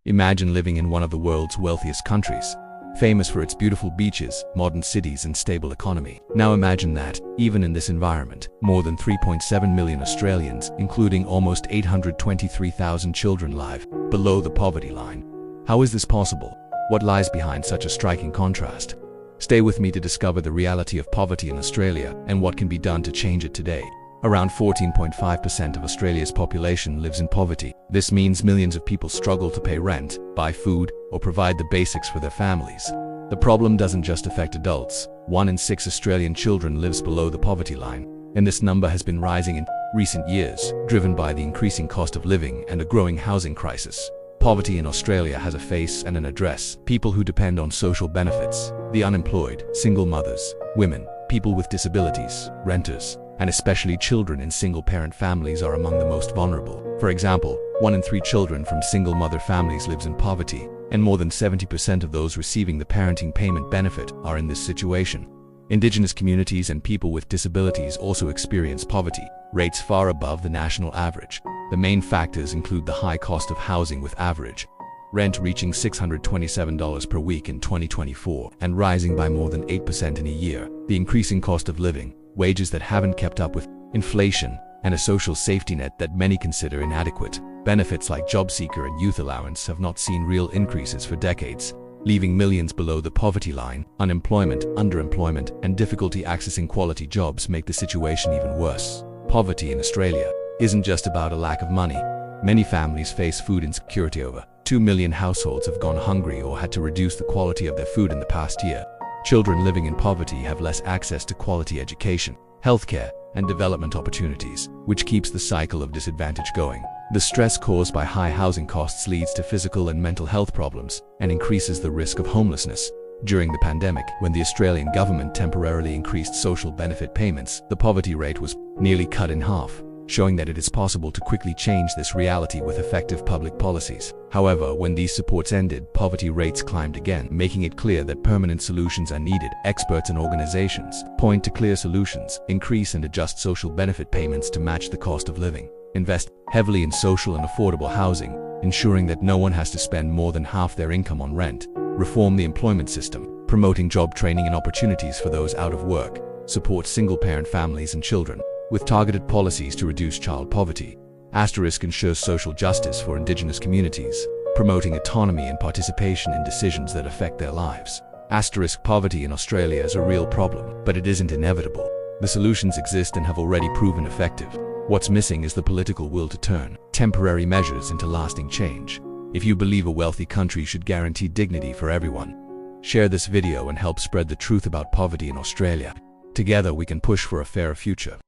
Imagine living in one of the world's wealthiest countries, famous for its beautiful beaches, modern cities, and stable economy. Now imagine that, even in this environment, more than 3.7 million Australians, including almost 823,000 children, live below the poverty line. How is this possible? What lies behind such a striking contrast? Stay with me to discover the reality of poverty in Australia and what can be done to change it today. Around 14.5% of Australia's population lives in poverty. This means millions of people struggle to pay rent, buy food, or provide the basics for their families. The problem doesn't just affect adults. 1 in 6 Australian children lives below the poverty line, and this number has been rising in recent years, driven by the increasing cost of living and a growing housing crisis. Poverty in Australia has a face and an address. People who depend on social benefits, the unemployed, single mothers, women, people with disabilities, renters, and especially children in single-parent families are among the most vulnerable. For example, 1 in 3 children from single-mother families lives in poverty, and more than 70% of those receiving the parenting payment benefit are in this situation. Indigenous communities and people with disabilities also experience poverty, rates far above the national average. The main factors include the high cost of housing, with average rent reaching $627 per week in 2024 and rising by more than 8% in a year, the increasing cost of living, wages that haven't kept up with inflation, and a social safety net that many consider inadequate. Benefits like job seeker and youth allowance have not seen real increases for decades, leaving millions below the poverty line. Unemployment, underemployment, and difficulty accessing quality jobs make the situation even worse. Poverty in Australia isn't just about a lack of money. Many families face food insecurity. Over 2 million households have gone hungry or had to reduce the quality of their food in the past year. Children living in poverty have less access to quality education, healthcare, and development opportunities, which keeps the cycle of disadvantage going. The stress caused by high housing costs leads to physical and mental health problems and increases the risk of homelessness. During the pandemic, when the Australian government temporarily increased social benefit payments, the poverty rate was nearly cut in half, showing that it is possible to quickly change this reality with effective public policies. However, when these supports ended, poverty rates climbed again, making it clear that permanent solutions are needed. Experts and organizations point to clear solutions: increase and adjust social benefit payments to match the cost of living, invest heavily in social and affordable housing, ensuring that no one has to spend more than half their income on rent, reform the employment system, promoting job training and opportunities for those out of work, support single-parent families and children, with targeted policies to reduce child poverty. Ensures social justice for Indigenous communities, promoting autonomy and participation in decisions that affect their lives. Poverty in Australia is a real problem, but it isn't inevitable. The solutions exist and have already proven effective. What's missing is the political will to turn temporary measures into lasting change. If you believe a wealthy country should guarantee dignity for everyone, share this video and help spread the truth about poverty in Australia. Together we can push for a fairer future.